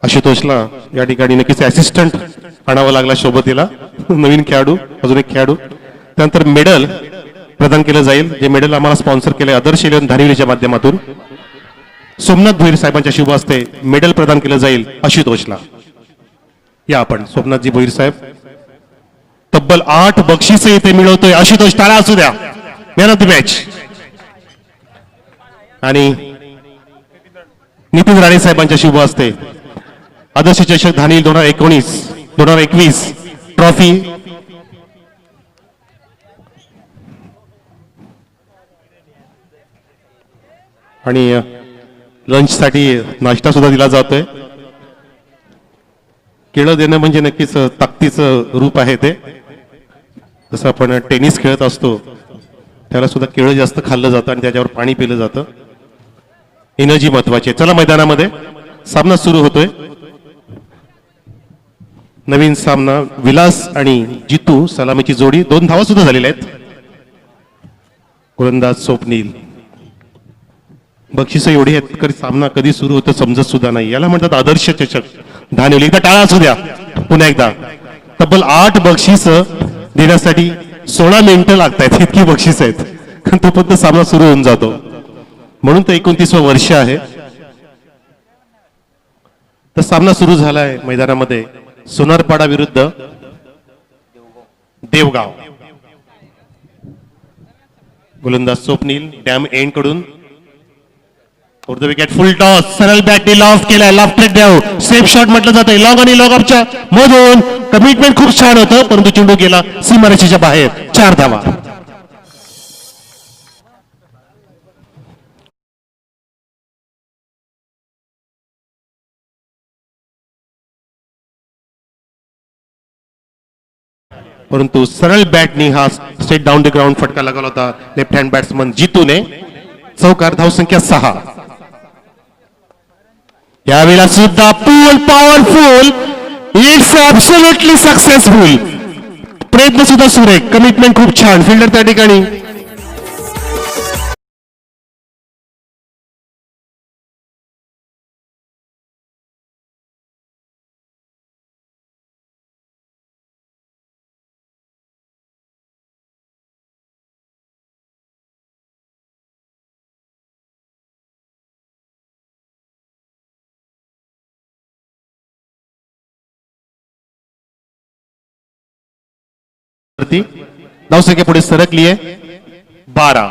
आशुतोषला या ठिकाणी नक्कीच असिस्टंट आणावा लागला सोबतीला, नवीन खेळाडू, अजून एक खेळाडू. त्यानंतर मेडल प्रदान केलं जाईल, जे मेडल आम्हाला स्पॉन्सर केले आदर्श इलेव्हन धारिवलीच्या माध्यमातून. सोमनाथ भोईर साहेबांच्या शुभ हस्ते मेडल प्रदान केलं जाईल आशुतोषला. या आपण सोमनाथजी भोईर साहेब. तब्बल 8 बक्षिसे इथे मिळवतोय आशुतोष, टाळा असू द्या. Man of the match. आणि नितीन राणे साहेबांच्या शुभ हस्ते आदर्श चषक धानी 2019-2021 ट्रॉफी. आणि लंचसाठी नाश्ता सुद्धा दिला जातोय. केळं देणं म्हणजे नक्कीच ताकदीचं रूप आहे ते. जसं आपण टेनिस खेळत असतो त्याला सुद्धा केळं जास्त खाल्लं जातं आणि त्याच्यावर पाणी पिलं जातं. एनर्जी महत्वाची आहे. चला मैदानामध्ये सामना सुरू होतोय. नवीन सामना विलास आणि जितू सलामीची जोडी. 2 धावा सुद्धा झालेल्या आहेत. गोलंदाज स्वप्नील. बक्षिस एवढी आहेत की सामना कधी सुरू होतो समजत सुद्धा नाही. याला म्हणतात आदर्श चषक धानिवली. एकदा टाळा असू द्या. पुन्हा एकदा. तब्बल 8 बक्षिस देण्यासाठी 16 मिनिटं लागतात, इतकी बक्षिस आहेत. कारण तोपर्यंत सामना सुरू होऊन जातो. म्हणून तर 29वं वर्ष आहे. तर सामना सुरू झालाय मैदानामध्ये. सोनारपाडा विरुद्ध देवगाव. गोलंदाज स्वप्नील डॅम एंड कडून. For the wicket. Full toss. सरळ बॅटने लॉफ्ट केलाय. लॉफ्टेड देव. सेफ शॉट म्हटलं जातं. लॉंग आणि लॉंग ऑफच्या मधून कमिटमेंट खूप छान होतं, परंतु चेंडू गेला सीमारेषेच्या बाहेर. 4 धावा. परंतु सरळ बॅटनी हा स्ट्रेट डाऊन द ग्राउंड फटका लागला होता लेफ्ट हँड बॅट्समन जितूने. चौकार. धावसंख्या 6. यावेळेला सुद्धा पूल पॉवरफुल. It's absolutely successful. प्रयत्न सुद्धा सुरेख. कमिटमेंट खूप छान. फिल्डर त्या ठिकाणी. धावसंख्या पुढे सरकली आहे. 12.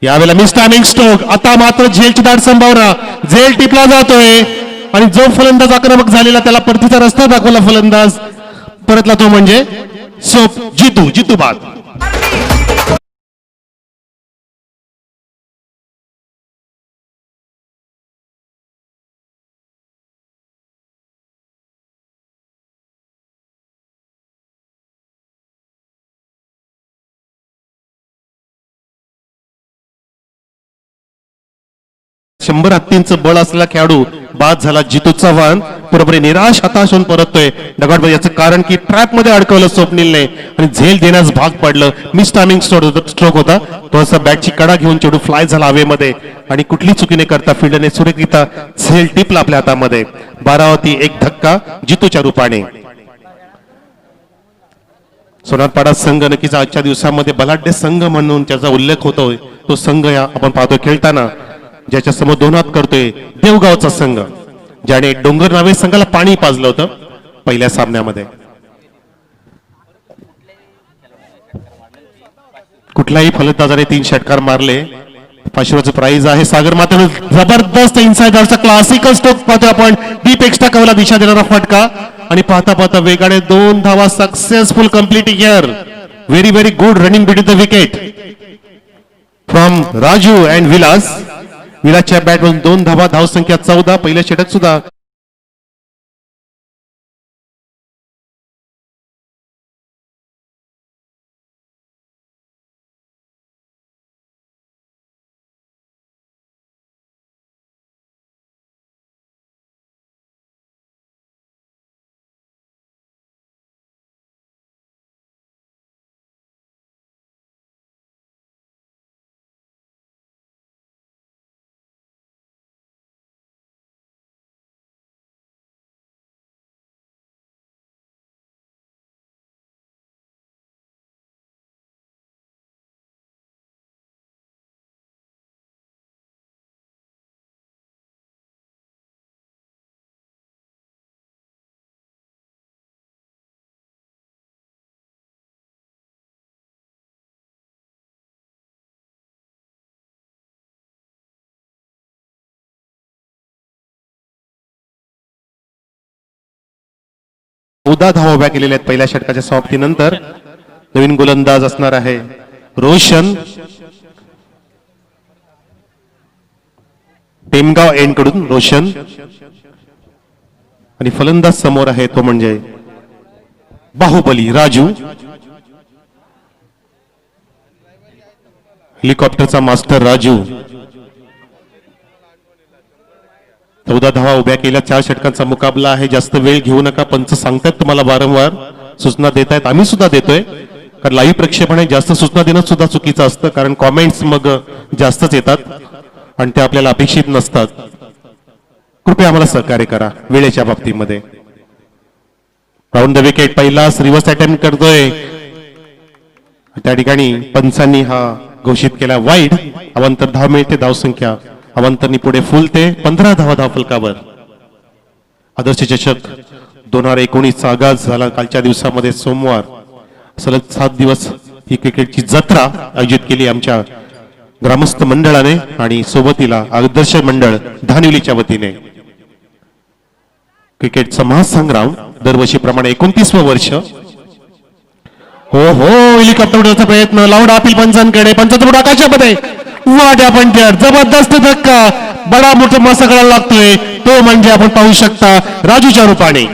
यावेळेला मिस टायमिंग स्ट्रोक. आता मात्र झेलची दाट संभावना. झेल टिपला जातोय आणि जो फलंदाज आक्रमक झालेला त्याला परतीचा रस्ता दाखवला फलंदाज. परतला तो म्हणजे जितू बाद. शंभर हत्तींचं बळ असलेला खेळाडू बाद झाला जितू चव्हाण. पूर्णपणे निराश हताश होऊन परततोय डगॉटमध्ये. याचं कारण की ट्रॅप मध्ये अडकवलं स्वप्नीलने आणि झेल देण्यास भाग पडलं. मिस टायमिंग स्ट्रोक होता तो. असा बॅटची कडा घेऊन चेंडू फ्लाय झाला हवेमध्ये आणि कुठली चुकी न करता फिल्डरने सुरेखरित्या झेल टिपला आपल्या हातामध्ये. 12वरती 1 धक्का जितूच्या रूपाने. सोनारपाडा संघ नक्कीच आजच्या दिवसामध्ये बलाढ्य संघ म्हणून त्याचा उल्लेख होतोय. तो संघ या आपण पाहतो खेळताना ज्याच्या समोर 2 हात करतोय देवगावचा संघ, ज्याने डोंगर नावे संघाला पाणी पाजलं होतं पहिल्या सामन्यामध्ये. कुठल्याही फलंदाजाने 3 षटकार मारले. 500चं प्राइज आहे. सागर मात्र जबरदस्त इनसाइडरचा क्लासिकल स्ट्रोक पाहतोय आपण. डीप एक्स्ट्रा कव्हरला दिशा देणारा फटका आणि पाहता पाहता वेगाने 2 धावा successful complete here. Very very good running between the wicket from Raju and Vilas. विलासच्या बॅटमधून 2 धावा. धावसंख्या 14. पहिल्या षटक सुद्धा 14 धावा उभ्या केलेल्या आहेत पहिल्या षटकाच्या समाप्तीनंतर. नवीन गोलंदाज असणार आहे रोशन, टेमगाव एंड कडून रोशन. आणि फलंदाज समोर आहे तो म्हणजे बाहुबली राजू, हेलिकॉप्टरचा मास्टर राजू. 14 धावा उभ्या केल्या, 4 षटकांचा मुकाबला आहे. जास्त वेळ घेऊ नका, पंच सांगतायत तुम्हाला वारंवार सूचना देत आहेत, आम्ही सुद्धा देतोय. कारण लाईव्ह प्रेक्षेपणे जास्त सूचना देणं सुद्धा चुकीचं असतं, कारण कॉमेंट्स मग जास्तच येतात आणि ते आपल्याला अपेक्षित नसतात. कृपया आम्हाला सहकार्य करा वेळेच्या बाबतीमध्ये. राऊंड द विकेट पहिला रिव्हर्स अटेम्प्ट करतोय, त्या ठिकाणी पंचांनी हा घोषित केला वाईड. अवांतर धाव मिळते, धावसंख्या अवांतरनी पुढे फुलते 15 धावा धाव फलकावर. आदर्श चषक 2019चा आगाज झाला कालच्या दिवसामध्ये. सोमवार सलग 7 दिवस ही क्रिकेटची जत्रा आयोजित केली आमच्या ग्रामस्थ मंडळाने आणि सोबतीला आदर्श मंडळ धानिवलीच्या वतीने. क्रिकेटचा महासंग्राम दरवर्षीप्रमाणे 29वं वर्ष. हो हो, हेलिकॉप्टर उडवण्याचा प्रयत्न, लाऊड अपील पंचांकडे, पंचांचा पुढे आकाशामध्ये वाड्या पंचायत, जबरदस्त धक्का, बडा मोठा मासा करायला लागतोय, तो म्हणजे आपण पाहू शकता राजूच्या रूपाने.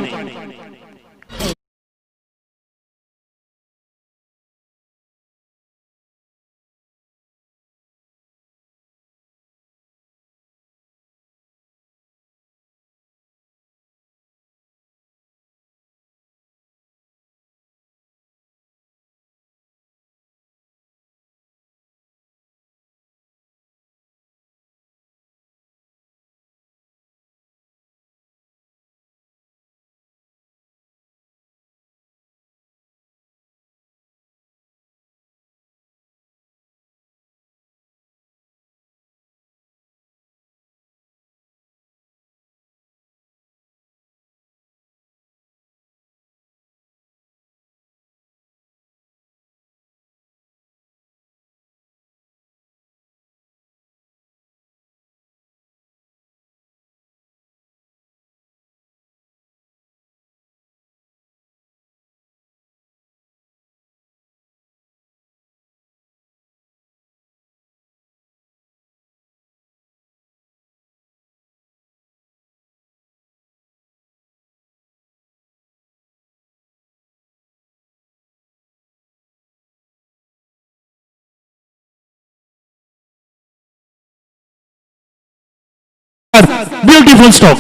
Beautiful stop.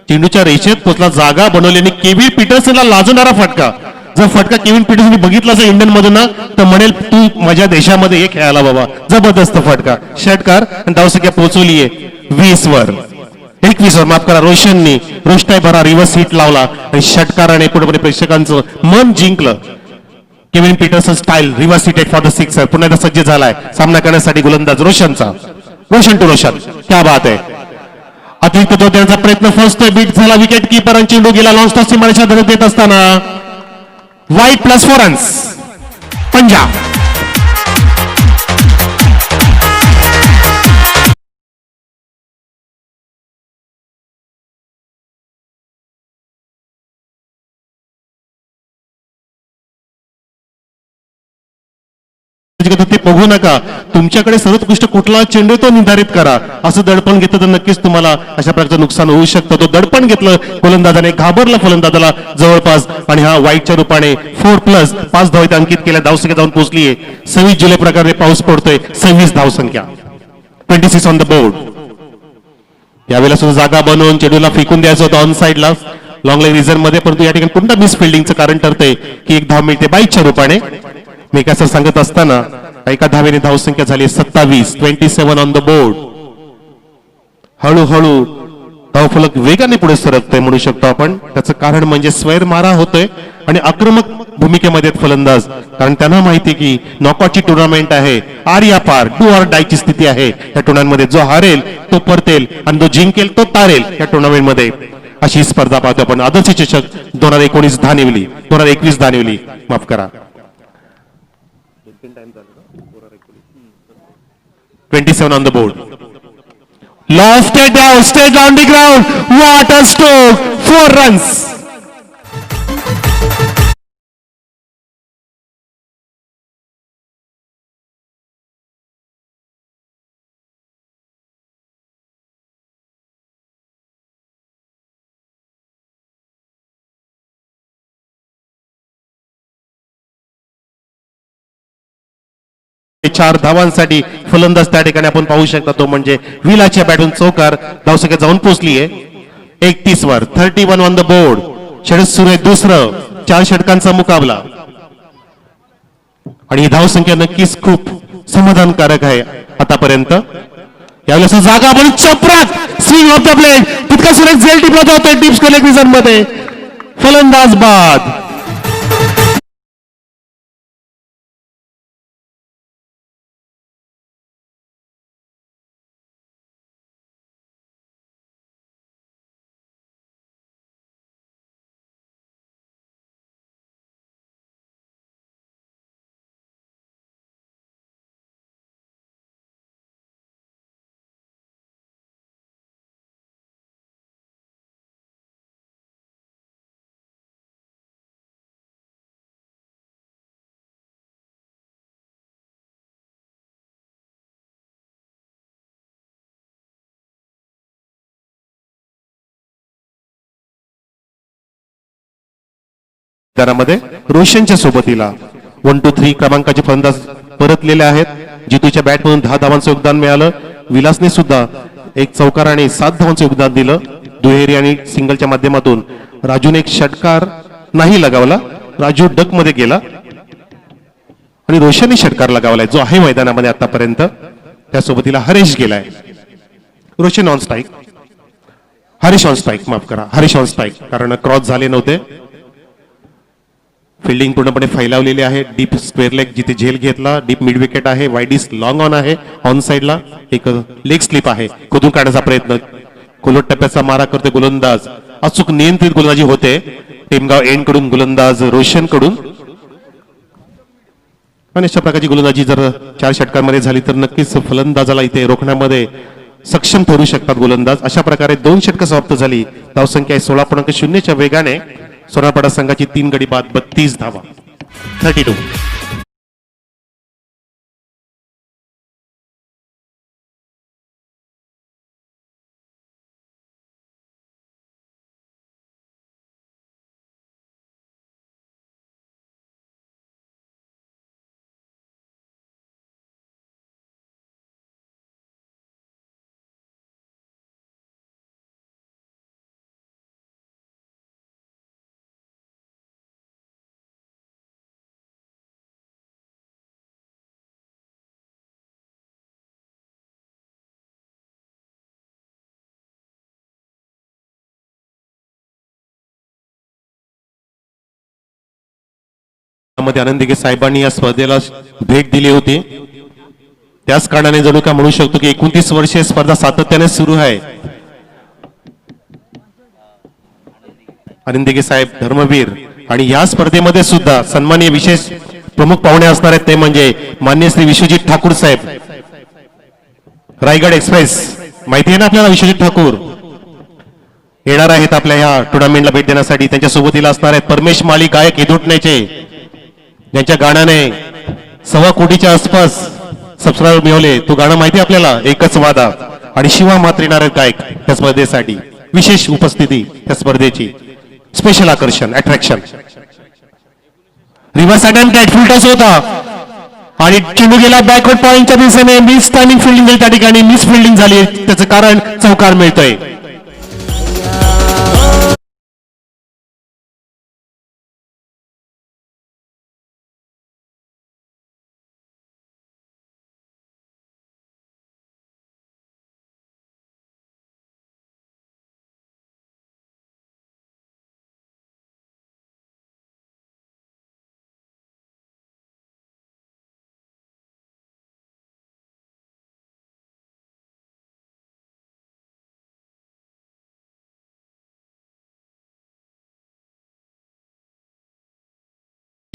चेंडूच्या रेषेत पोचला, जागा बनवल्याने केव्हिन पीटरसनला लाजवणारा फटका. जर फटका केव्हिन पीटरसन बघितला असेल इंडियन मधून ना, तर म्हणेल तू माझ्या देशामध्ये हे खेळायला बाबा. जबरदस्त फटका, षटकार. आणि धावसंख्या पोहोचवली आहे 20 वर, 21 वर, माफ करा. रोशननी रोष्टाय भरा रिव्हर्स हिट लावला आणि षटकाराने पुढे प्रेक्षकांचं मन जिंकलं. Kevin Pietersen style reverse hitted for the sixer. पुन्हा एकदा सज्ज झालाय सामना करण्यासाठी गोलंदाज रोशनचा. रोशन टू रोशन, क्या बात आहे. अतिरिक्त तो देण्याचा प्रयत्न, फर्स्ट बीट झाला. विकेट किपर आणि चेंडू गेला लॉन्ग टॉस सीमारेषा धरत देत असताना वाईट प्लस 4 रन्स पंजाब. ते बघू नका, तुमच्याकडे सर्वोत्कृष्ट कुठला चेंडू तो निर्धारित करा. असं दडपण घेतलं तर नक्कीच तुम्हाला अशा प्रकारचं नुकसान होऊ शकतं. तो दडपण घेतलं गोलंदाजाने, घाबरला फलंदाजाला जवळपास, आणि हा वाईटच्या रूपाने 4+ 5 धावा अंकित केल्या. धावसंख्या जाऊन पोहोचलीये 26 जुलै प्रकारे पाऊस पडतोय, 26 धावसंख्या, 26 ऑन द बोर्ड. यावेळेला सुद्धा जागा बनवून चेंडूला फेकून द्यायचं होतं ऑन साईडला लॉंग लेग रिझर्व मध्ये, परंतु या ठिकाणी पुन्हा मिस फिल्डिंगचं कारण ठरतंय की 1 धाव मिळते 22च्या रूपाने. मी काय सांगत असताना एका धावेने धावसंख्या झाली 27, 27 ऑन द बोर्ड. हळूहळू धावफलक वेगाने पुढे सरकतोय म्हणू शकतो आपण. त्याचं कारण म्हणजे स्वैर मारा होतोय आणि आक्रमक भूमिकेमध्ये फलंदाज, कारण त्यांना माहिती की नॉकआउटची टुर्नामेंट आहे, आर या पार, डू ऑर डायची स्थिती आहे या टुर्नामेंटमध्ये. जो हारेल तो परतेल आणि जो जिंकेल तो तारेल या टुर्नामेंटमध्ये. अशी स्पर्धा पाहतो आपण. आदर्श चषक 2019 धानिवली, 2021 धानिवली, माफ करा. 27 on the board. Lofted down, straight down the ground. What a stroke! 4 runs. चार धावांसाठी फलंदाज त्या ठिकाणी आपण पाहू शकता तो म्हणजे विलाच्या बॅटून चौकार धावसंख्या जाऊन पोहोचली आहे 31 वर. 31 ऑन द बोर्ड. षटक सुरू आहे दुसरं. 4 षटकांचा मुकाबला आणि ही धावसंख्या नक्कीच खूप समाधानकारक आहे आतापर्यंत. यावेळेस जागा म्हणून चपराक स्विंग ऑफ द प्लेट तितका सुरेख झेल टिपला जातोय टिप्स कलेक्शन मध्ये. फलंदाज बाद. मध्ये रोशनच्या सोबतीला 1 2 3 क्रमांकाचे फलंदाज परतलेले आहेत. जितूच्या बॅट म्हणून 10 धावांचं योगदान मिळालं. विलासने सुद्धा एक चौकार आणि 7 धावांचं योगदान दिलं दुहेरी आणि सिंगलच्या माध्यमातून. राजूने एक षटकार नाही लगावला. राजू डक मध्ये गेला आणि रोशनने षटकार लगावलाय जो आहे मैदानामध्ये आतापर्यंत. त्या सोबतीला हरीश गेलाय. Roshan on strike. Harish on strike माफ करा हरीश ऑन स्ट्राईक कारण क्रॉस झाले नव्हते. फिल्डिंग पूर्णपणे फैलावलेली आहे. डीप स्क्वेअर लेग जिथे झेल घेतला. डीप मिड विकेट आहे. वाईडिस लॉंग ऑन आहे. ऑन साइडला एक लेग स्लिप आहे. खोदून काढण्याचा प्रयत्न. खोलट टप्प्याचा मारा करते गोलंदाज. अचूक नियंत्रित गोलंदाजी होते टेमगाव एंड कडून गोलंदाज रोशन कडून. आणि अशा प्रकारची गोलंदाजी जर 4 षटकांमध्ये झाली तर नक्कीच फलंदाजाला इथे रोखण्यामध्ये सक्षम ठरू शकतात गोलंदाज. अशा प्रकारे 2 षटकं समाप्त झाली. धावसंख्या 16.0 च्या वेगाने. सोनारपाडा संघाची 3 गडी बाद 32 धावा. 32. मध्ये आनंदिके साहेबांनी या स्पर्धेला भेट दिली होती. त्याच कारणाने जणू का म्हणू शकतो की 29 वर्षीय स्पर्धा सातत्याने सुरू आहे. आनंदिके साहेब धर्मवीर आणि या स्पर्धेमध्ये सुद्धा सन्माननीय विशेष प्रमुख पाहुणे असणार आहेत ते म्हणजे मान्य श्री विश्वजित ठाकूर साहेब. रायगड एक्सप्रेस माहिती आहे ना आपल्याला. विश्वजित ठाकूर येणार आहेत आपल्या ह्या टुर्नामेंटला भेट देण्यासाठी. त्यांच्या सोबतीला असणार आहेत परमेश माळी गायक इदुटण्याचे ज्यांच्या गाण्याने 1.25 कोटीच्या आसपास सबस्क्रायबर मिळवले. तो गाणं माहिती आपल्याला एकच वादा. आणि शिवा मात्र येणार आहेत गायक त्या स्पर्धेसाठी. विशेष उपस्थिती त्या स्पर्धेची. स्पेशल आकर्षण अट्रॅक्शन. रिव्हर्स अटेम्प्ट फुल टॉस होता आणि चेंडू गेला बॅकवर्ड पॉइंटच्या दिशेने. मिस टायमिंग फिल्डिंग झाली त्या ठिकाणी. मिस फिल्डिंग झाली त्याचं कारण चौकार मिळतोय.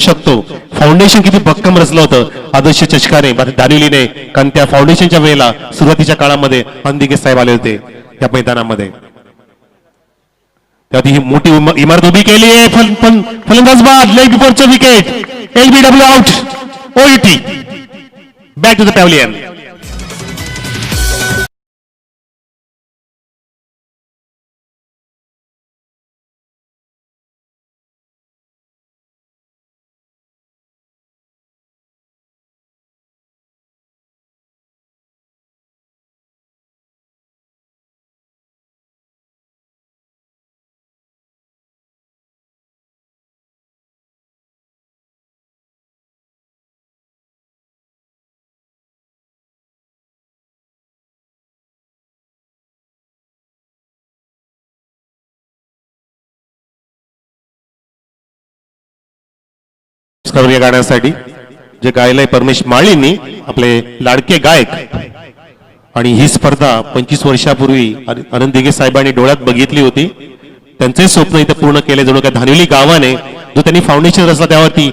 शकतो. फाउंडेशन किती भक्कम रचलं होतं आदर्श चषकाने दानिवलीने, कारण त्या फाउंडेशनच्या वेळेला सुरुवातीच्या काळामध्ये अंदिगे साहेब आले होते या मैदानामध्ये. त्यात ही मोठी इमारत उभी केली आहे. फलंदाज बाद, लेग बिफोरचं wicket, LBW out, OET back to the pavilion. या गाण्यासाठी जे गायलंय परमेश माळींनी, आपले लाडके गायक. आणि ही स्पर्धा 25 वर्षापूर्वी आनंद दिघे साहेबांनी डोळ्यात बघितली होती. त्यांचे स्वप्न इथे पूर्ण केले. जणू काय धानिवली गावाने जो त्यांनी फाउंडेशन रचला त्यावरती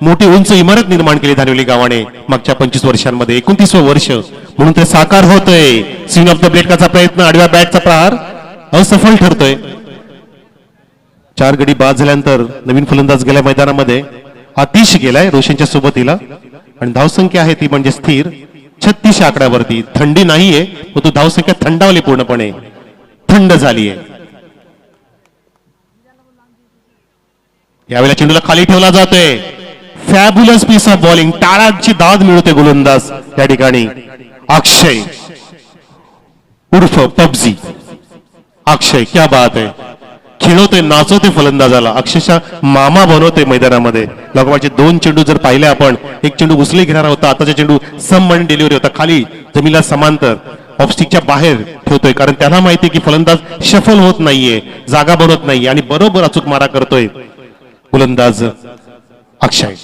मोठी उंच इमारत निर्माण केली धानिवली गावाने मागच्या 25 वर्षांमध्ये. 29वं वर्ष म्हणून ते साकार होतंय. स्विंग ऑफ द ब्लेडचा प्रयत्न, आडव्या बॅटचा प्रहार असफल ठरतोय. 4 गडी बाद झाल्यानंतर नवीन फलंदाज गेल्या मैदानामध्ये आतिश गेलाय रोशनच्या सोबतीला. आणि धावसंख्या आहे ती म्हणजे स्थिर 36 आकड्यावरती. थंडी नाहीये, पण तो धावसंख्या थंडावली, पूर्णपणे थंड झालीये. यावेळेला चेंडूला खाली ठेवला जातोय. फॅब्युलस पीस ऑफ बॉलिंग, टाळाची दाद मिळवते गोलंदाज या ठिकाणी अक्षय उर्फ पबजी. अक्षय क्या बात आहे, खेळवतोय, नाचवते फलंदाजाला, अक्षरशः मामा बनवते मैदानामध्ये. लगोपाचे 2 चेंडू जर पाहिले आपण, एक चेंडू उचली घेणारा होता, आताचा चेंडू सम आणि डिलिव्हरी होता, खाली जमिनीला समांतर ऑफस्टिकच्या बाहेर ठेवतोय, कारण त्याला माहिती की फलंदाज शफल होत नाहीये, जागा बनवत नाहीये आणि बरोबर अचूक मारा करतोय फलंदाज अक्षय.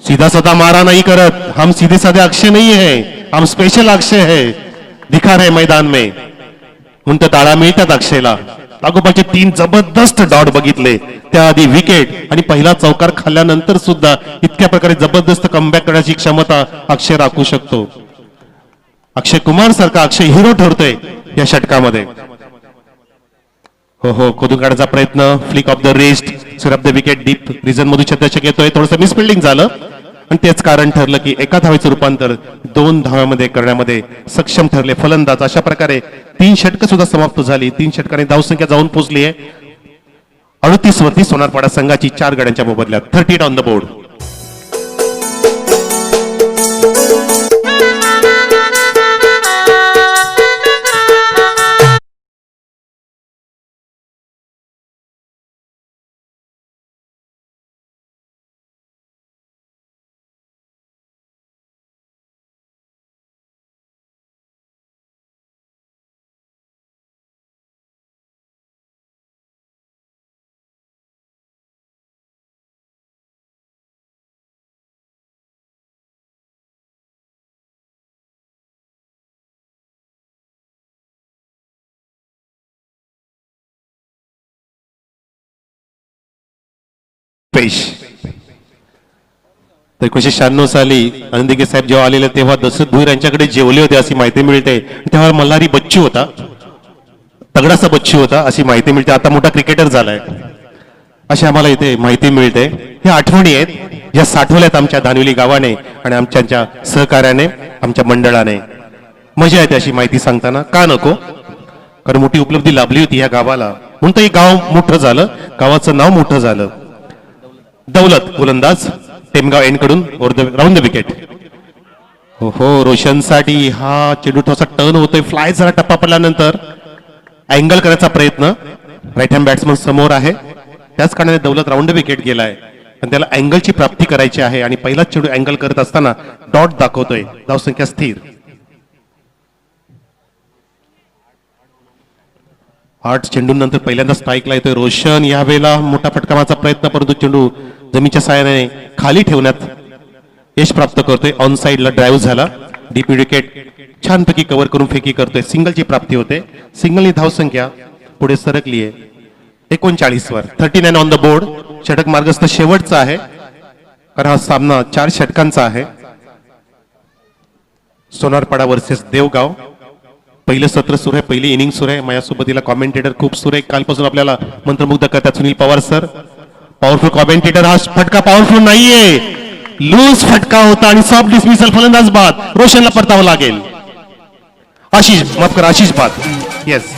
सीधा साधा मारा नहीं करत, हम सीधे साधे अक्षय नहीं है, हम स्पेशल अक्षय है, दिखा रहे मैदान में. म्हणून ताळा मिळतात अक्षयला. लागोपाचे 3 जबरदस्त डॉट बघितले, त्याआधी विकेट आणि पहिला चौकार खाल्ल्यानंतर सुद्धा इतक्या प्रकारे जबरदस्त कमबॅक करण्याची क्षमता अक्षय राखू शकतो. अक्षय कुमार सारखा अक्षय हिरो ठरतोय या षटकामध्ये. हो, खोदून काढायचा प्रयत्न, फ्लिक ऑफ द रिस्ट, स्वर of the wicket, deep reason मधून छत्रछक येतोय. थोडंसं मिसफिल्डिंग झालं आणि तेच कारण ठरलं की एका धावेचं रूपांतर 2 धाव्यामध्ये करण्यामध्ये सक्षम ठरले फलंदाज. अशा प्रकारे 3 षटकं सुद्धा समाप्त झाली. 3 षटकांनी धावसंख्या जाऊन पोहोचली आहे 38 वरती सोनारपाडा संघाची 4 गड्यांच्या मोबदल्यात. 30 ऑन द बोर्ड. पेश 1996 साली आनंदिके साहेब जेव्हा आलेले तेव्हा दशरथ भुईर यांच्याकडे जेवले होते अशी माहिती मिळते. तेव्हा मल्हारी बच्चू होता, तगडासा बच्चू होता अशी माहिती मिळते. आता मोठा क्रिकेटर झालाय अशी आम्हाला इथे माहिती मिळते. ह्या आठवणी आहेत ज्या साठवल्यात आमच्या दानिवली गावाने आणि आमच्या सहकार्याने, आमच्या मंडळाने. मजा येते अशी माहिती सांगताना. का नको, कारण मोठी उपलब्धी लाभली होती या गावाला, म्हणून तर हे गाव मोठं झालं, गावाचं नाव मोठं झालं. दौलत गोलंदाज टेमगाव एंड कडून राऊंड द विकेट. हो, रोशनसाठी हा चेंडू थोडासा टर्न होतोय, फ्लाय झाला, टप्पा पडल्यानंतर अँगल करायचा प्रयत्न. राईट हँड बॅट्समन समोर आहे, त्याच कारणाने दौलत राऊंड द विकेट गेलाय आणि त्याला अँगलची प्राप्ती करायची आहे. आणि पहिलाच चेंडू अँगल करत असताना डॉट दाखवतोय. धावसंख्या स्थिर. 8 चेंडूंनंतर पहिल्यांदा स्ट्राईकला येतोय रोशन. यावेळेला मोठा फटका मारण्याचा प्रयत्न, परंतु चेंडू जमीनच्या साहाय्याने खाली ठेवण्यात यश प्राप्त करतोय. ऑन साइडला ड्राईव्ह झाला, डीप विकेट छानपैकी कव्हर करून फेकी करतोय. सिंगलची प्राप्ती होते. सिंगलनी धावसंख्या पुढे सरकली आहे 39 वर. 39 ऑन द बोर्ड. षटक मार्गस्थ शेवटचा आहे. कारण हा सामना 4 षटकांचा आहे. सोनारपाडा वर्सेस देवगाव. पहिलं सत्र सुरू आहे, पहिली इनिंग सुरू आहे. माझ्यासोबतीला कॉमेंटेटर खूप सुरू आहे, कालपासून आपल्याला मंत्रमुग्ध करतात Sunil Pawar sir. Powerful commentator. हा फटका पॉवरफुल नाहीये, लूज फटका होता आणि सॉफ्ट डिसमिसल, फलंदाज बाद. रोशनला परतावं लागेल. आशिष, माफ करा, आशिष बाद. येस.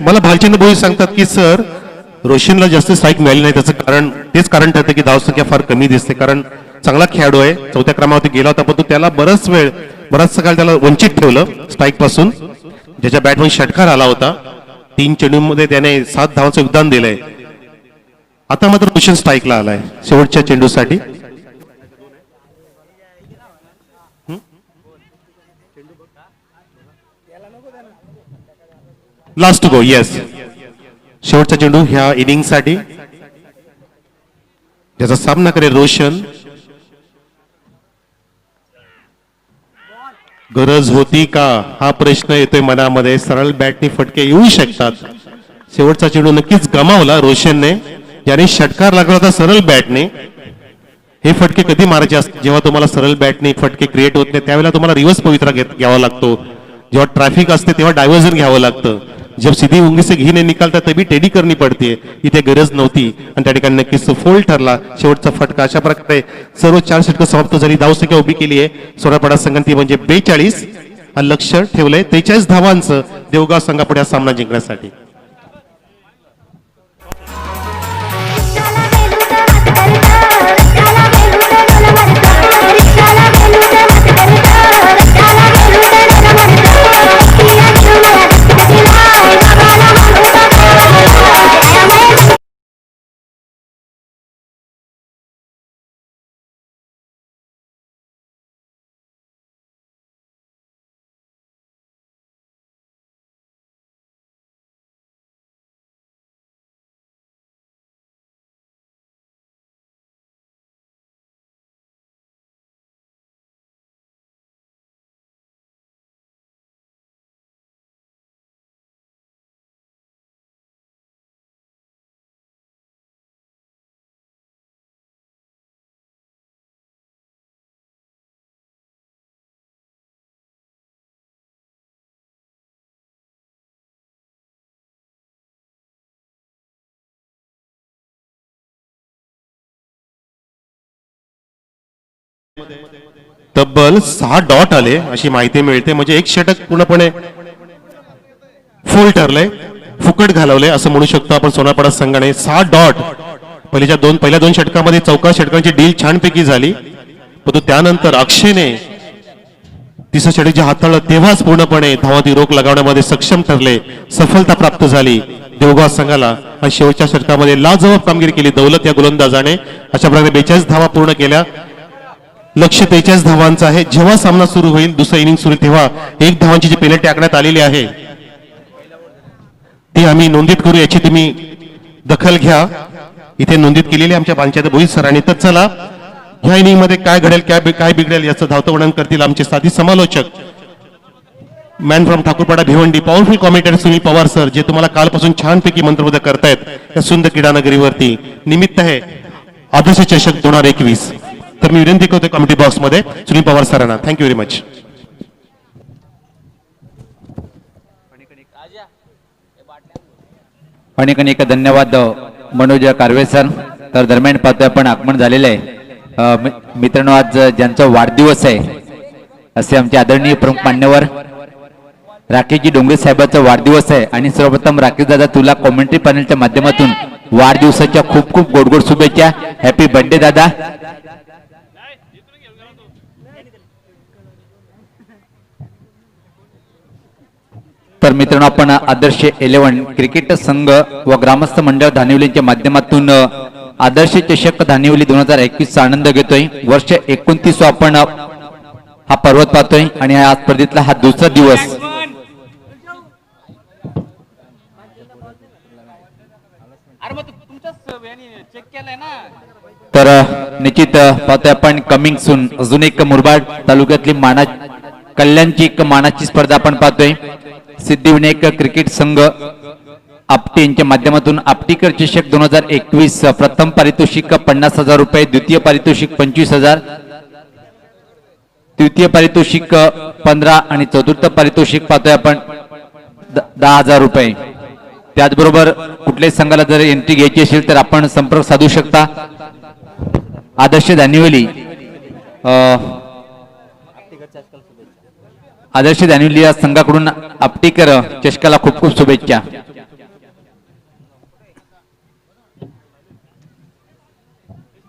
मला भालचंद्र भोई सांगतात की सर, रोशनला जास्त स्ट्राईक मिळाली नाही, त्याचं कारण तेच कारण ठरतं की धावसंख्या फार कमी दिसते. कारण चांगला खेळाडू आहे, 4थ्या क्रमांकावरती गेला होता, पण तो त्याला बराचसा काळ त्याला वंचित ठेवलं स्ट्राईक पासून. ज्याच्या बॅटमध्ये षटकार आला होता, 3 चेंडूंमध्ये त्याने 7 धावांचं योगदान दिलंय. आता मात्र रोशन स्ट्राईकला आलाय शेवटच्या चेंडूसाठी. लास्ट गो. येस, शेवटचा चेंडू ह्या इनिंगसाठी, ज्याचा सामना करेल रोशन. गरज होती का, हा प्रश्न येतोय मनामध्ये. सरळ बॅटने फटके येऊ शकतात. शेवटचा चेंडू नक्कीच गमावला रोशनने, ज्याने षटकार लागला होता सरळ बॅटने. हे फटके कधी मारायचे असतात, जेव्हा तुम्हाला सरळ बॅटने फटके क्रिएट होत नाही, त्यावेळेला तुम्हाला रिव्हर्स पवित्रा घ्यावा लागतो. जेव्हा ट्रॅफिक असते तेव्हा डायव्हर्जन घ्यावं लागतं. जब सीधी उंगली से घी नहीं निकालता तभी टेडी करनी पडते. इथे गरज नव्हती आणि त्या ठिकाणी नक्कीच फोल ठरला शेवटचा फटका. अशा प्रकारे सर्व 4 षटकं समाप्त झाली. धावसंख्या उभी केली आहे सोनारपाडा संघाने, म्हणजे 42. लक्ष ठेवलंय 43 धावांचं देवगाव संघापुढे हा सामना जिंकण्यासाठी. तब्बल 6 डॉट आले अशी माहिती मिळते. म्हणजे एक षटक पूर्णपणे फुल ठरलंय, फुकट घालवले असं म्हणू शकतो आपण सोनारपाडा संघाने. 6 डॉट पहिल्या दोन षटकामध्ये चौका षटकांची डील छानपैकी झाली, परंतु त्यानंतर अक्षयने तिसरं षटक जे हाताळलं तेव्हाच पूर्णपणे धावाती रोख लगावण्यामध्ये सक्षम ठरले, सफलता प्राप्त झाली देवगाव संघाला. आणि शेवटच्या षटकामध्ये लाजवाब कामगिरी केली दौलत या गोलंदाजाने. अशा प्रकारे 42 धावा पूर्ण केल्या. लक्ष्य 43 धावांचं आहे. जेव्हा सामना सुरू होईल, दुसरा इनिंग सुरू तेव्हा 1 धावांची जी पेनल्टी आखण्यात आलेली आहे ती आम्ही नोंदीत करू, याची तुम्ही दखल घ्या. इथे नोंदीत केलेली आमच्या पंचायत भोईर सरांनी. तर चला ह्या इनिंग मध्ये काय घडेल काय बिघडेल याचं धावतं वर्णन करतील आमचे साथी समालोचक man from Thakurpada Bhiwandi, powerful commentator Sunil Pawar sir, जे तुम्हाला कालपासून छानपैकी मंत्रबद्ध करतायत या सुंदर क्रीडा नगरीवरती. निमित्त आहे आदर्श चषक 2021. तर मी विनंती करतोय कमिटी बॉक्स मध्ये सुनील पवार सरांना. Thank you very much. अनेक अनेक धन्यवाद मनोज कारवे सर. तर दरम्यान पाहतोय आपण आगमन झालेलं आहे. मित्रांनो, आज ज्यांचा वाढदिवस आहे असे आमचे आदरणीय प्रमुख मान्यवर राकेशजी डोंगरे साहेबांचा वाढदिवस आहे. आणि सर्वप्रथम राकेश दादा, तुला कॉमेंट्री पॅनलच्या माध्यमातून वाढदिवसाच्या खूप खूप गोड गोड शुभेच्छा. हॅपी बर्थडे दादा. तर मित्रांनो, आपण आदर्श 11 क्रिकेट संघ व ग्रामस्थ मंडळ धानिवलीच्या माध्यमातून आदर्श चषक धानिवली 2021 चा आनंद घेतोय. वर्ष 29 आपण हा पर्वत पाहतोय आणि या स्पर्धेतला हा दुसरा दिवस. तर निश्चित पाहतोय आपण कमिंग सून अजून एक मुरबाड तालुक्यातली कल्याणची एक मानाची स्पर्धा आपण पाहतोय. सिद्धिविनायक क्रिकेट संघ आपटी यांच्या माध्यमातून आपटीकर चषक 2021 प्रथम पारितोषिक 50,000 रुपये, द्वितीय पारितोषिक 25,000, तृतीय पारितोषिक 15 आणि चतुर्थ पारितोषिक पाहतोय आपण 10,000 रुपये. त्याचबरोबर कुठल्याही संघाला जर एंट्री घ्यायची असेल तर आपण संपर्क साधू शकता. आदर्श धानिवली या संघाकडून आपटीकर चषकाला खूप खूप शुभेच्छा.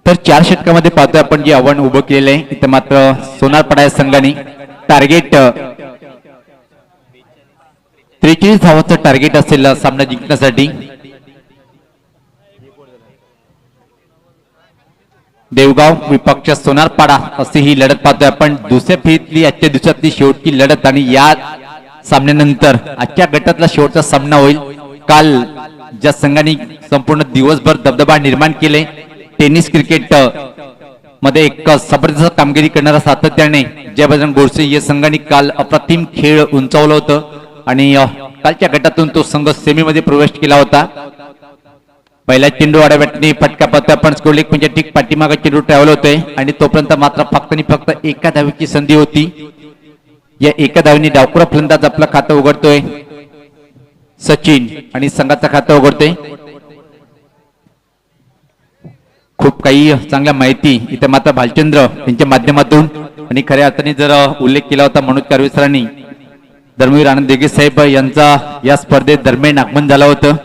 तर 4 षटकामध्ये पाहतोय आपण जे आव्हान उभं केलेलं आहे. इथे मात्र सोनारपाडा या संघाने टार्गेट 43 धावांचं टार्गेट असेल सामना जिंकण्यासाठी. देवगाव विपक्ष सोनारपाडा अशी ही लढत पाहतोय आपण. दुसऱ्या फेरीतली आजच्या दिवसातली शेवटची लढत आणि या सामन्यानंतर आजच्या गटातला शेवटचा सामना होईल. काल ज्या संघाने संपूर्ण दिवसभर दबदबा निर्माण केले टेनिस क्रिकेट मध्ये एक जबरदस्त कामगिरी करणारा सातत्याने जय बजरंग गोडसे या संघाने काल अप्रतिम खेळ उंचावलं होतं आणि कालच्या गटातून तो संघ सेमीमध्ये प्रवेश केला होता. पहिला चेंडू आडाव्याटने फटका पाहतोय आपण. स्कोर लेग म्हणजे ठीक पाठीमागे चेंडू ट्रॅव्हल होतोय आणि तोपर्यंत मात्र फक्त आणि फक्त एका धावेची संधी होती. या एका धावेने डावखुरा फलंदाज आपलं खातं उघडतोय सचिन आणि संघाचं खातं उघडतोय. खूप काही चांगल्या माहिती इथे मात्र भालचंद्र यांच्या माध्यमातून आणि खऱ्या अर्थाने जर उल्लेख केला होता मनोज कारवे सरांनी, धर्मवीर आनंद देगे साहेब यांचा या स्पर्धेत दरम्यान आगमन झालं होतं.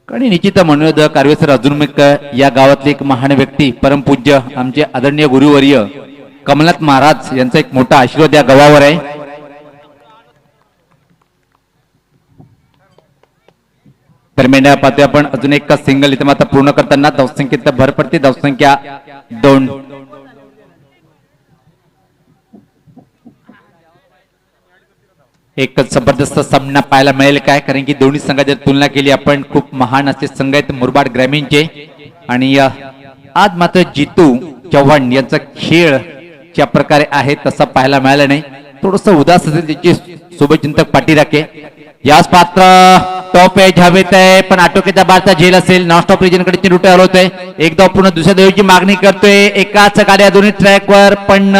आणि निश्चित मनोज कारवे सर अजून एक या गावातले एक महान व्यक्ती, परमपूज्य आमचे आदरणीय गुरुवर्य कमलनाथ महाराज यांचा एक मोठा आशीर्वाद या गावावर आहे. दरम्यान पाहतोय आपण अजून एक सिंगल इथे मात्र पूर्ण करताना धावसंख्येत भर पडते. धावसंख्या 2. एक जबरदस्त सामना पाहायला मिळेल काय, कारण की दोन्ही संघाची तुलना केली आपण खूप महान असे संघ आहेत मुरबाड ग्रामीणचे. आणि आज मात्र जितू चव्हाण यांचा खेळ ज्या प्रकारे आहे तसा पाहायला मिळाला नाही. थोडस उदास असेल त्याचे शुभचिंतक पाठीराखे. याच पात्र टॉप एज हवेत आहे पण आटोक्याचा बारचा झेल असेल. नॉन स्टॉप रिजनकडे चेंडू हलवतोय. एकदा पुन्हा दुसऱ्या धावेची मागणी करतोय. एकाच गाड्या दोन्ही ट्रॅकवर पण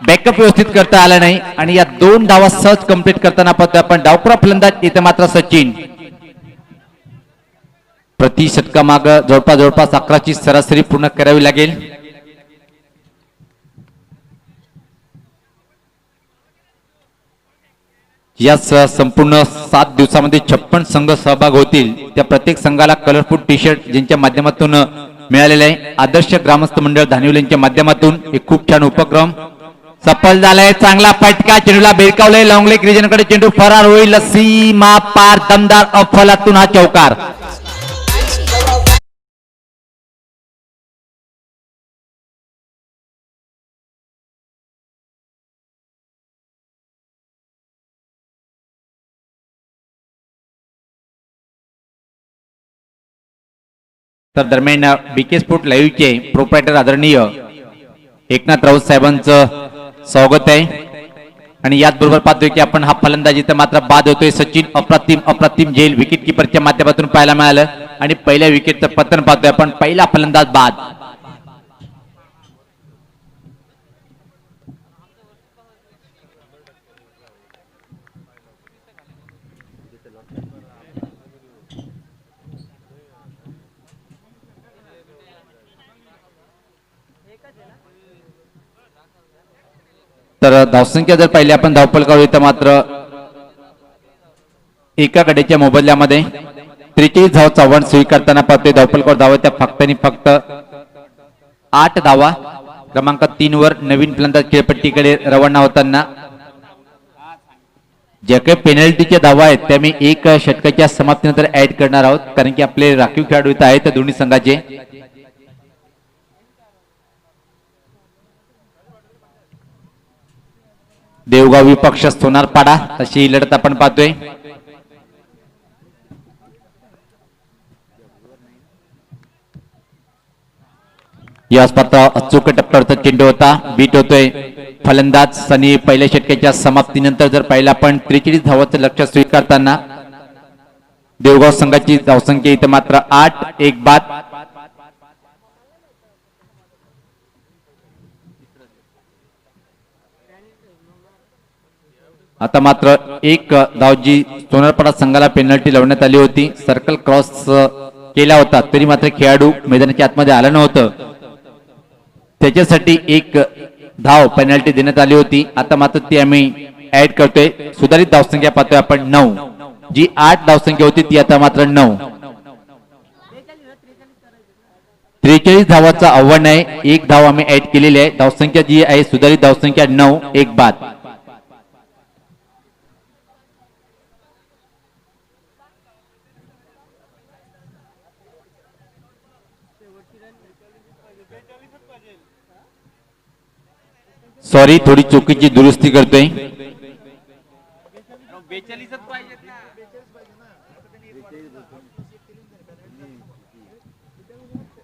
बॅकअप व्यवस्थित करता आला नाही आणि या 2 धावा सहज कंप्लीट करताना पाहतोय आपण डावखुरा फलंदाज इथे मात्र सचिन. प्रति षटकामाग जवळपास 11ची सरासरी पूर्ण करावी लागेल. या संपूर्ण 7 दिवसामध्ये 56 संघ सहभाग होतील. त्या प्रत्येक संघाला कलरफुल टी शर्ट ज्यांच्या माध्यमातून मिळालेले आहे. आदर्श ग्रामस्थ मंडळ धानिवली यांच्या माध्यमातून एक खूप छान उपक्रम सफल झालाय. चांगला फटका चेंडूला बेरकावलाय. लॉंग लेग रिजनकडे चेंडू फरार होईल. सीमा पार दमदार अफलातून हा चौकार. तर दरम्यान बीके स्पोर्ट लाईव्हचे प्रोप्रायटर आदरणीय एकनाथ राऊत साहेबांचं स्वागत आहे. आणि याच बरोबर पाहतोय की आपण हा फलंदाजी तर मात्र बाद होतोय. सचिन अप्रतिम झेल विकेट किपरच्या माध्यमातून पाहायला मिळालं आणि पहिल्या विकेटचं पतन पाहतोय आपण. पहिला फलंदाज बाद. तर धावसंख्या जर पाहिली आपण धावपलकावर तर मात्र एका गड्याच्या मोबदल्यामध्ये 43 धावांचं आव्हान स्वीकारताना पाहतोय. धावपलकावर धावा त्या फक्त आणि फक्त 8 धावा. क्रमांक 3 वर नवीन फलंदाज खेळपट्टीकडे रवाना होताना ज्या काही पेनल्टीच्या धावा आहेत त्या मी एक षटकाच्या समाप्तीनंतर ऍड करणार आहोत. कारण की आपले राखीव खेळाडू इथं आहेत दोन्ही संघाचे. देवगाव विपक्ष सोनारपाडा अशी लढत आपण पाहतोय. याच पात्र अचूक टप्प्यावरचा चेंडू होता. बीट होतोय फलंदाज सनी. पहिल्या षटकाच्या समाप्तीनंतर जर पाहिलं आपण 43 धावांचं लक्ष स्वीकारताना देवगाव संघाची धावसंख्या इथं मात्र 8. एक बाद. आता मात्र एक धाव जी सोनारपाडा संघाला पेनल्टी लावण्यात आली होती. सर्कल क्रॉस केला होता तरी मात्र खेळाडू मैदानाच्या आतमध्ये आला नव्हतं. त्याच्यासाठी एक धाव पेनल्टी देण्यात आली होती. आता मात्र ती आम्ही ऍड करतोय. सुधारित धावसंख्या पाहतोय आपण 9. जी 8 धावसंख्या होती ती आता मात्र 9. 43 धावाचं आव्हान आहे. एक धाव आम्ही ऍड केलेली आहे. धावसंख्या जी आहे सुधारित धावसंख्या 9. एक बाद. सॉरी थोडी चुकीची दुरुस्ती करतोय.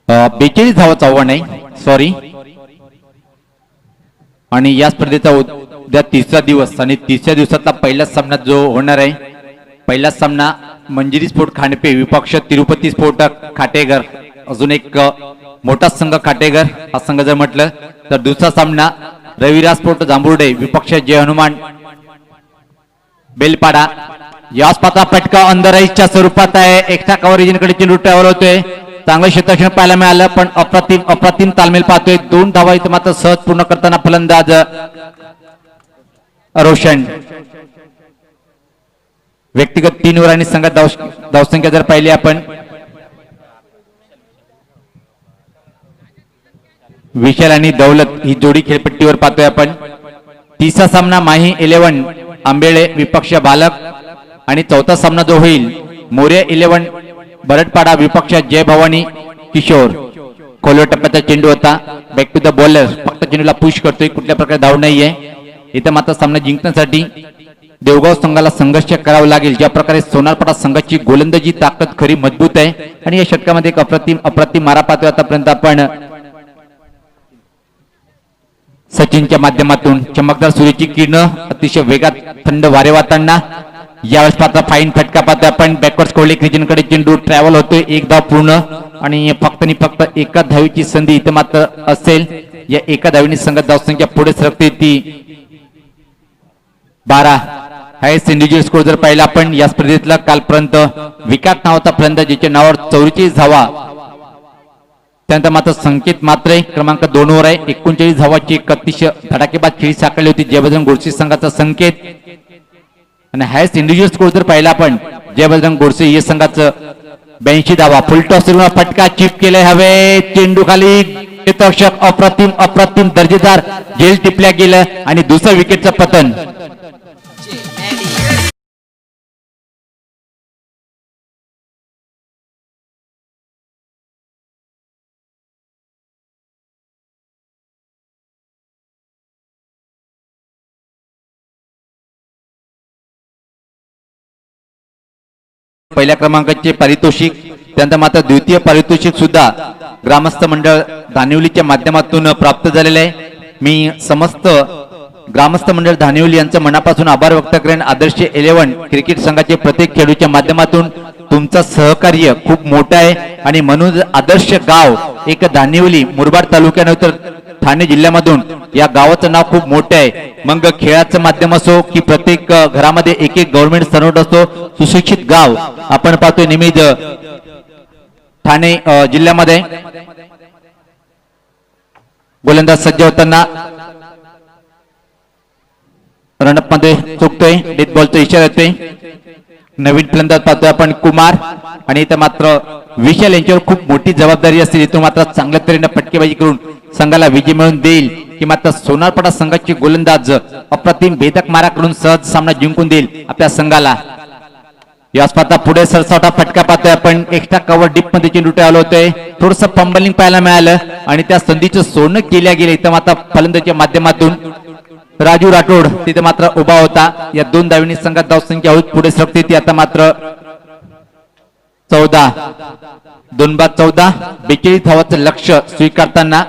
42 धावाचं आव्हान आहे. सॉरी. आणि या स्पर्धेचा उद्या 3रा दिवस आणि 3ऱ्या दिवसातला पहिला सामना जो होणार आहे. पहिला सामना मंजिरी स्पोर्ट खांडपे विपक्ष तिरुपती स्पोर्ट खाटेघर. अजून एक मोठा संघ खाटेघर हा संघ जर म्हटलं तर. दुसरा सामना रविराज स्पोर्ट जांभुर्डे विपक्ष जय हनुमान बेलपाडा. याच पात्र फटका अंदराईच्या स्वरूपात आहे. एक्स्ट्रा कव्हरेजकडे चेंडू ट्रॅव्हल होतोय. चांगलं क्षेत्ररक्षण पाहायला मिळालं पण अप्रतिम तालमेल पाहतोय. 2 धावा इथं मात्र सहज पूर्ण करताना फलंदाज रोशन. व्यक्तिगत 3 वर आणि संघात धावसंख्या जर पाहिली आपण विशाल आणि दौलत ही जोडी खेळपट्टीवर पाहतोय आपण. 3रा सामना माही 11 आंबेळे विपक्ष बालक. आणि 4था सामना जो होईल मोर्या 11 बरडपाडा विपक्ष जय भवानी किशोर. खोलवर टप्प्याचा चेंडू होता. Back to the bowler. फक्त चेंडूला पुश करतोय. कुठल्या प्रकारे धाव नाहीये. इथं मात्र सामना जिंकण्यासाठी देवगाव संघाला संघर्ष करावा लागेल. ज्या प्रकारे सोनारपाडा संघाची गोलंदाजी ताकद खरी मजबूत आहे. आणि या षटकामध्ये एक अप्रतिम मारा पाहतोय आतापर्यंत आपण. सचिनच्या माध्यमातून चमकदार सूर्याची किरण अतिशय वेगात थंड वारे वाहताना यावेळेस पात्र फाईन फटका पाहतोय आपण. बॅकवर्ड स्कोरलेग रिजनकडे चेंडू ट्रॅव्हल होतोय. एक धाव पूर्ण आणि फक्त एका धावीची संधी इथं मात्र असेल. या एका धावीने संघात धावसंख्या पुढे सरकते ती 12. हायस्ट इंडिव्हिज्युअल स्कोर जर पाहिला आपण या स्पर्धेतला कालपर्यंत विकाट नावाचा फलंदाज ज्याच्या नावावर 44 धावा. त्यानंतर मात्र संकेत मात्रे क्रमांक 2 वर आहे. 39 धावाची एक अतिशय धडाकेबाद खेळी साकारली होती जयबजरंग गोडसे संघाचा संकेत. आणि हायस्ट इंडिव्हिज्युअल स्कोर जर पाहिला आपण जय बजरंग गोडसे या संघाचं 82 धावा. फुल टॉस फटका चिप केले हवे, चेंडू खाली क्षेत्ररक्षक अप्रतिम अप्रतिम दर्जेदार झेल टिपल्या गेलं आणि दुसरं विकेटचं पतन. पहिल्या क्रमांकाचे पारितोषिक, त्यानंतर मात्र द्वितीय पारितोषिक सुद्धा ग्रामस्थ मंडळ धानिवलीच्या माध्यमातून प्राप्त झालेले आहे. मी समस्त ग्रामस्थ मंडळ धानिवली यांचं मनापासून आभार व्यक्त करेन. आदर्श 11 क्रिकेट संघाचे प्रत्येक खेळाडूच्या माध्यमातून तुमचं सहकार्य खूप मोठं आहे आणि म्हणून आदर्श गाव एक धानिवली मुरबाड तालुक्यानंतर ठाणे जिल्ह्यामधून या गावाचं नाव खूप मोठं आहे. मग खेळाचं माध्यम असो की प्रत्येक घरामध्ये एक एक गव्हर्नमेंट सर्वंट असो, सुशिक्षित गाव आपण पाहतोय निमित्त ठाणे जिल्ह्यामध्ये. गोलंदाज सज्ज होताना रनअप मध्ये चुकतोय, डेथ बॉलचा इशारा येतोय. नवीन फलंदाज पाहतोय आपण कुमार आणि इथं मात्र विशाल यांच्यावर खूप मोठी जबाबदारी असते. इथून मात्र चांगल्या तऱ्हेने फटकेबाजी करून संघाला विजय मिळवून देईल की मात्र सोनारपाडा संघाचे गोलंदाज अप्रतिम भेदक मारा करून सहज सामना जिंकून देईल आपल्या संघाला. या स्पर्धा पुढे सरसावटा फटका पाहतोय आपण. एक्स्ट्रा कव्हर डीप मध्ये चेंडू आलो होते, थोडस फंबलिंग पाहायला मिळालं आणि त्या संधीचं सोनं केल्या गेलं. इथं मात्र फलंदाजीच्या माध्यमातून राजू राठोड तिथे मात्र उभा होता. या दोन धावांनी संघात धावसंख्या होत पुढे सरकते ती आता मात्र 14 2/14 42 धावाचं लक्ष स्वीकारताना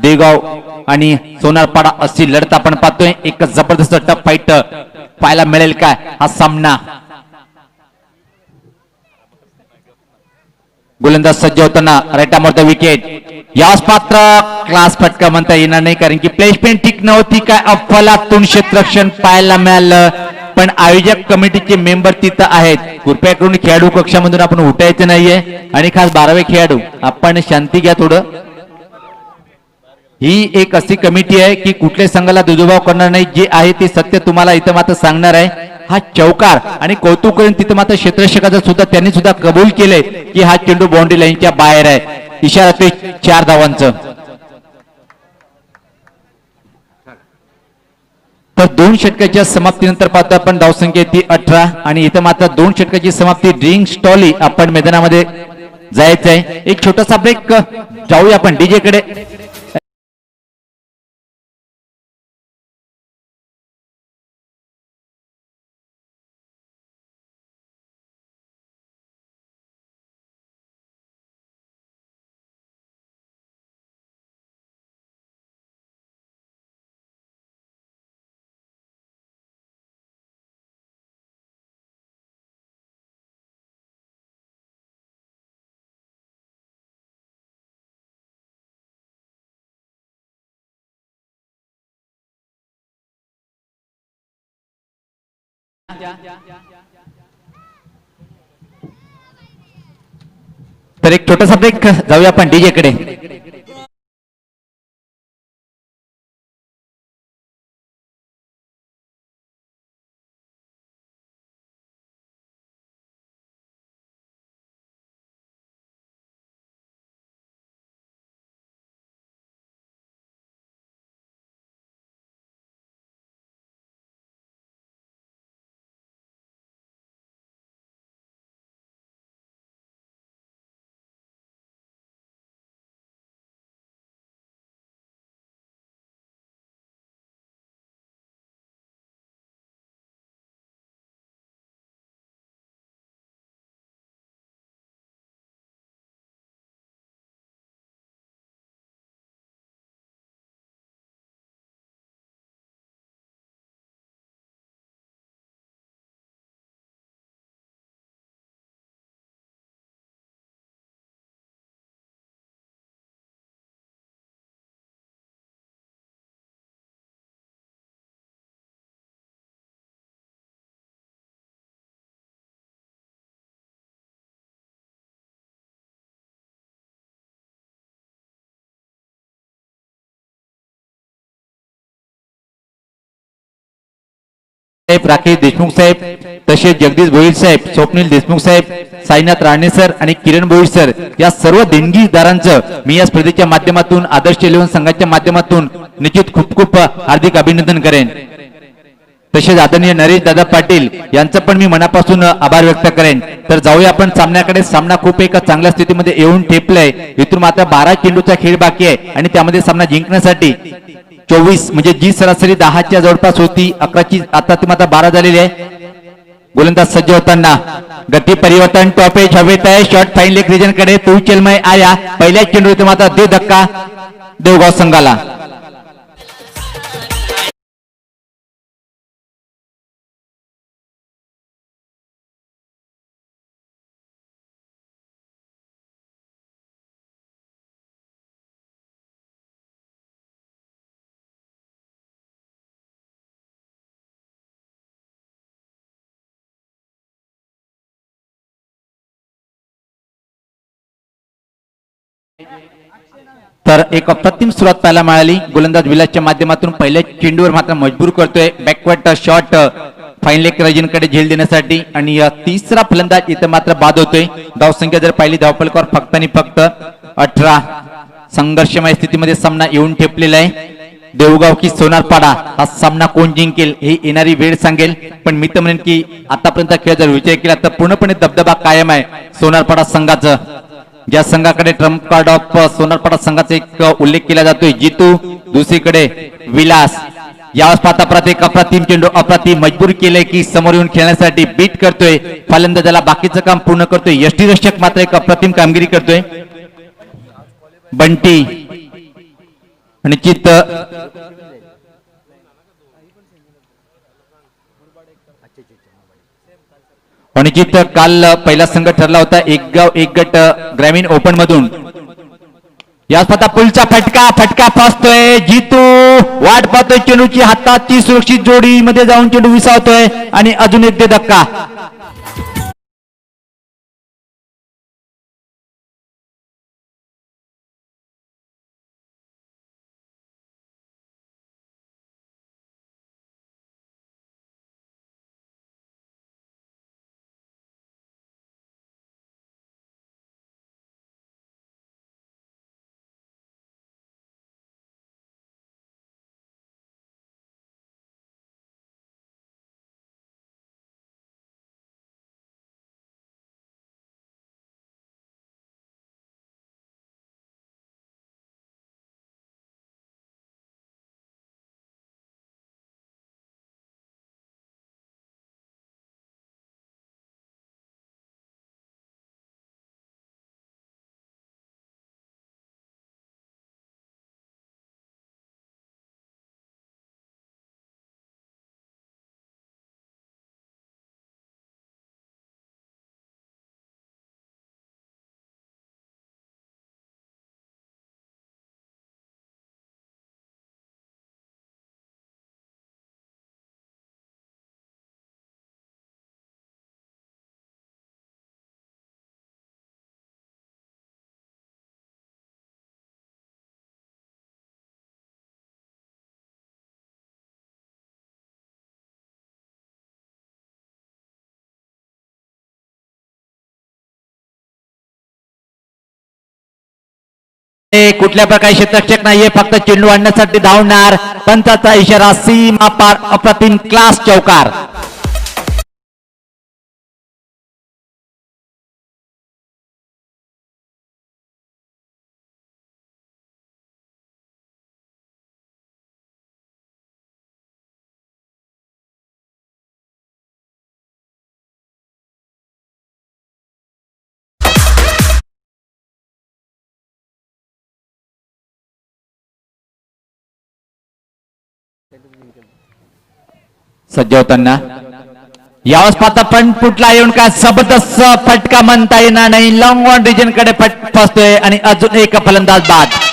देगाव आणि सोनारपाडा अशी लढत आपण पाहतोय. एक जबरदस्त टफ फाईट पाहायला मिळेल काय हा सामना. गोलंदाज सज्ज होताना राईट आर्मवर विकेट. याच पात्र क्लास फटका म्हणता येणार नाही कारण की प्लेसमेंट ठीक नव्हती. काय अफलातून क्षेत्ररक्षण पाहायला मिळालं, पण आयोजक कमिटीचे मेंबर तिथं आहेत. कृपया करून खेळाडू कक्षामधून आपण उठायचं नाहीये आणि खास 12वे खेळाडू आपण शांती घ्या थोडं. ही एक अशी कमिटी आहे की कुठल्या संघाला दुजाभाव करणार नाही, जे आहे ते सत्य तुम्हाला इथं मात्र सांगणार आहे. हा चौकार आणि कौतुक करून तिथं मात्र क्षेत्ररक्षकाचं सुद्धा त्यांनी सुद्धा कबूल केलंय की हा चेंडू बाउंड्री लाईनच्या बाहेर आहे. इशारा ते 4 धावांचं. तर 2 षटकाच्या समाप्तीनंतर पाहतो आपण धावसंख्या ती 18 आणि इथं मात्र 2 षटकाची समाप्ती. ड्रिंक स्टॉली आपण मैदानामध्ये जायचंय. एक छोटासा ब्रेक जाऊया आपण डीजे कडे. तर एक छोटासा ब्रेक जाऊया आपण डीजे कडे. राकेश देशमुख साहेब तसेच जगदीश भोईर साहेब, स्वप्नील देशमुख साहेब, साईनाथ राणे सर आणि किरण भोईर सर या सर्व देणगीदारांचं मी या स्पर्धेच्या माध्यमातून आदर्श 11 संघाच्या माध्यमातून निश्चित खूप खूप हार्दिक अभिनंदन करेन. तसेच आदरणीय नरेश दादा पाटील यांचं पण मी मनापासून आभार व्यक्त करेन. तर जाऊया आपण सामन्याकडे. सामना खूप एका चांगल्या स्थितीमध्ये येऊन ठेपलाय. इथून मात्र 12 चेंडूचा खेळ बाकी आहे आणि त्यामध्ये सामना जिंकण्यासाठी 24 म्हणजे जी सरासरी 10च्या जवळपास होती 11ची आता ती मात्र 12 झालेली आहे. गोलंदाज सज्ज होताना गती परिवर्तन, टॉपेज हवेत आहे, शॉट फाईन लेग रिजन कडे, तू चलमय आया पहिल्या चेंडू मात्र दे धक्का देवगाव संघाला. तर एक अप्रतिम सुरुवात पाहायला मिळाली. गोलंदाज विलासच्या माध्यमातून पहिल्या चेंडूवर मात्र मजबूर करतोय बॅकवर्ड शॉट फाईन लेग रजन कडे झेल देण्यासाठी आणि तिसरा फलंदाज इथं मात्र बाद होतोय. धावसंख्या जर पाहिली धावफलकावर फक्त आणि फक्त 18. संघर्षमय स्थितीमध्ये सामना येऊन ठेपलेला आहे. देवगाव की सोनारपाडा हा सामना कोण जिंकेल हे येणारी वेळ सांगेल. पण मी तर म्हणेन की आतापर्यंत खेळ जर विजय केला तर पूर्णपणे दबदबा कायम आहे सोनारपाडा संघाचं. ज्या संघाकडे ट्रम्प कार्ड ऑफ सोनारपाडा संघाचा एक उल्लेख केला जातोय जितू, दुसरीकडे विलास. यावेळेस पाहता प्रत्येक अप्रतिम चेंडू अप्रतिम मजबूर केलंय की समोर येऊन खेळण्यासाठी बीट करतोय. फलंदाजाला बाकीचं काम पूर्ण करतोय. यष्टीरक्षक मात्र एक अप्रतिम कामगिरी करतोय. बंटी निश्चित निश्चित काल पहिला संघ ठरला होता एक गाव एक गट ग्रामीण ओपन मधून. याच पता पुलचा फटका फसतोय. जितू वाट पाहतोय चेंडूची, हाताची सुरक्षित जोडी मध्ये जाऊन चेंडू विसावतोय आणि अजून एक दे धक्का. कुठल्या प्रकारे क्षेत्ररक्षक नाहीये, फक्त चेंडू आणण्यासाठी धावणार. पंचाचा इशारा, सीमा पार अप्रतिम क्लास चौकार. सज्ज होताना यावेळेस पाहता पण फुटला येऊन काय जबरदस्त फटका म्हणता येणार नाही. लॉंग ऑन रिजन कडे फसतोय आणि अजून एक फलंदाज बाद.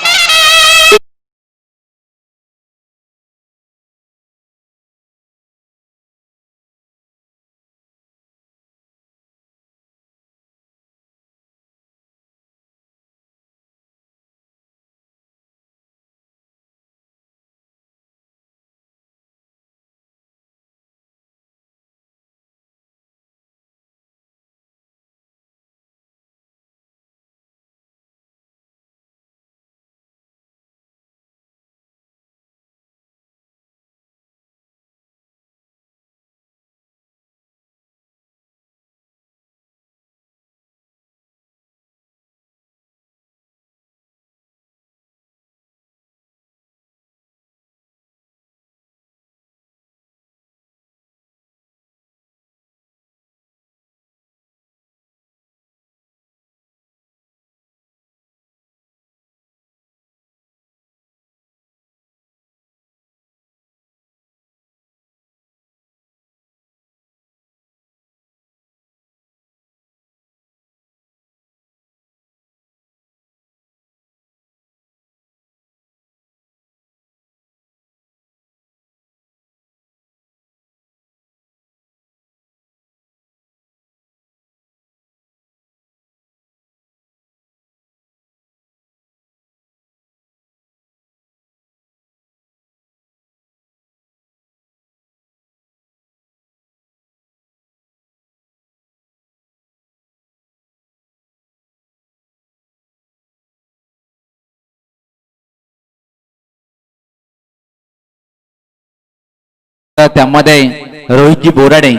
त्यामध्ये रोहितजी बोराडे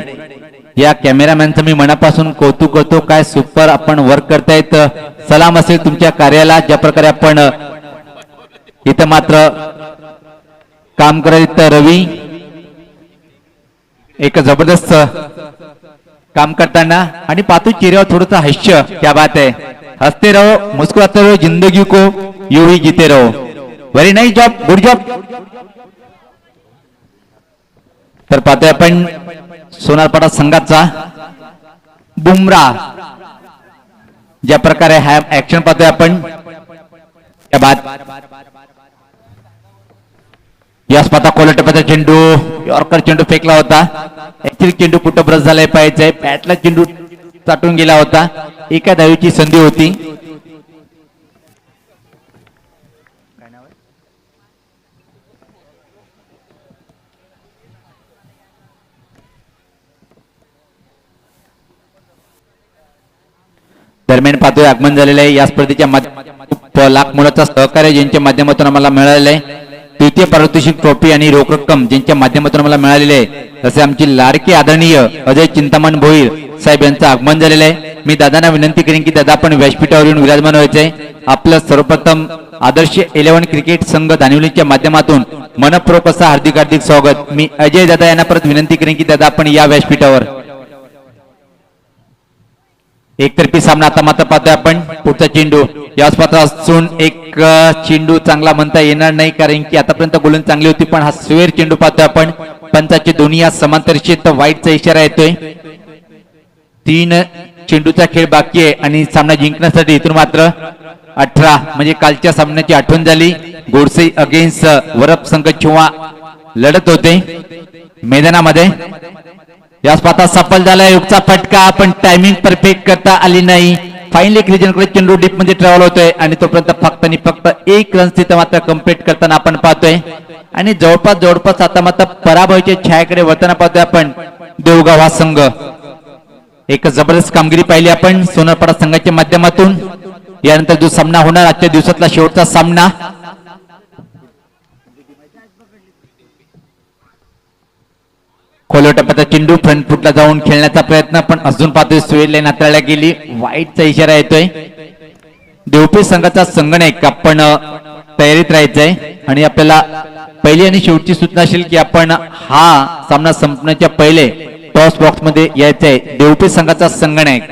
या कॅमेरामॅनचं मी मनापासून कौतुक करतो. काय सुपर आपण वर्क करतायत. सलाम असेल तुमच्या कार्याला. ज्या प्रकारे आपण इथं मात्र काम करत रवी एक जबरदस्त काम करताना आणि पाहतो चेहऱ्यावर थोडंसं हास्य. क्या बात है. हसते रहो मुस्कुराते रहो जिंदगी को यूं ही जीते रहो. Very nice job. Good job. तर पाहतोय आपण सोनारपाडा संघाचा बुमरा ज्या प्रकारे हा ऍक्शन पाहतोय आपण. क्या बात. या स्पर्धा कोलटपाचा चेंडू यॉर्कर चेंडू फेकला होता. ऍक्च्युअली चेंडू कुठं ब्रश झालाय पाहिजे. बॅटला चेंडू चाटून गेला होता. एका धावेची संधी होती. दरम्यान पाहतोय आगमन झालेलं आहे या स्पर्धेच्या माध्यमातून लाख मुलाचा सहकार्य ज्यांच्या माध्यमातून आम्हाला मिळालेलं आहे. तृतीय पारितोषिक ट्रॉफी आणि रोख रक्कम ज्यांच्या माध्यमातून आम्हाला मिळालेले आहे तसे आमची लाडकी आदरणीय अजय चिंतामण भोईर साहेब यांचं आगमन झालेलं आहे. मी दादांना विनंती करेन की दादा आपण व्यासपीठावर येऊन विराजमान व्हायचंय. आपलं सर्वप्रथम आदर्श 11 क्रिकेट संघ दानिवलीच्या माध्यमातून मनपूर्वक असं हार्दिक हार्दिक स्वागत. मी अजय दादा यांना परत विनंती करेन की दादा आपण या व्यासपीठावर. एकतर्फी सामना आता मात्र पाहतोय आपण. पुढचा चेंडू या स्पर्धा असून एक चेंडू चांगला म्हणता येणार नाही कारण की आतापर्यंत गोलंदाजी चांगली होती पण हा स्वेर चेंडू पाहतोय आपण. पंचाचे दोन्ही या समांतरशीत वाईटचा इशारा येतोय. 3 चेंडूचा खेळ बाकी आहे आणि सामना जिंकण्यासाठी इथून मात्र 18 म्हणजे कालच्या सामन्याची आठवण झाली. गोडसे अगेन्स्ट वरप संघ किंवा लढत होते मैदानामध्ये. या स्पर्धा सफल झाला. युगचा फटका पण टायमिंग परफेक्ट करता आली नाही. फायनली एक रिजनकडे चेंडू डीप मध्ये ट्रॅव्हल होतोय आणि तोपर्यंत फक्त आणि फक्त 1 रन तिथं मात्र कम्प्लीट करताना आपण पाहतोय आणि जवळपास आता मात्र पराभवाच्या छायाकडे वळताना पाहतोय आपण देवगाव हा संघ. एक जबरदस्त कामगिरी पाहिली आपण सोनारपाडा संघाच्या माध्यमातून. यानंतर जो सामना होणार आजच्या दिवसातला शेवटचा सामना खोलटप्प्याचा चेंडू फ्रंट फुटला जाऊन खेळण्याचा प्रयत्न पण अजून पाहतोय स्वेर लाईन हाताळल्या गेली. वाईटचा इशारा येतोय. देवपी संघाचा संगणक आपण तयारीत राहायचंय आणि आपल्याला पहिली आणि शेवटची सूचना असेल की आपण हा सामना संपण्याच्या पहिले टॉस बॉक्स मध्ये यायचंय. देवपी संघाचा संगणक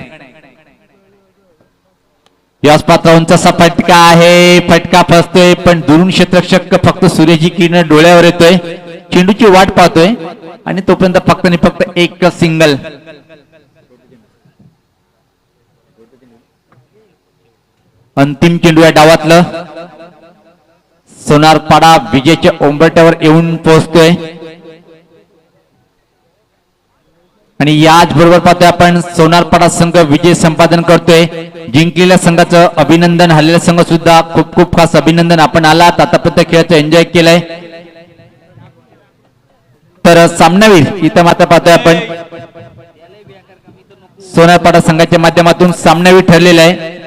याच पात्रांचा असा फटका आहे. फटका फसतोय पण दुरून क्षेत्ररक्षक फक्त सूर्याची किरण डोळ्यावर येतोय. चेंडूची वाट पाहतोय आणि तोपर्यंत फक्त आणि फक्त एक सिंगल. अंतिम चेंडू या डावातलं. सोनारपाडा विजयाच्या उंबरठ्यावर येऊन पोहोचतोय आणि याच बरोबर पाहतोय आपण सोनारपाडा संघ विजय संपादन करतोय. जिंकलेल्या संघाचं अभिनंदन. हरलेला संघ सुद्धा खूप खूप खास अभिनंदन. आपण आलात आतापर्यंत खेळाचं एन्जॉय केलंय. तर सामनावीर इथं मात्र पाहतोय आपण सोनारपाडा संघाच्या माध्यमातून सामनावीर ठरलेला आहे.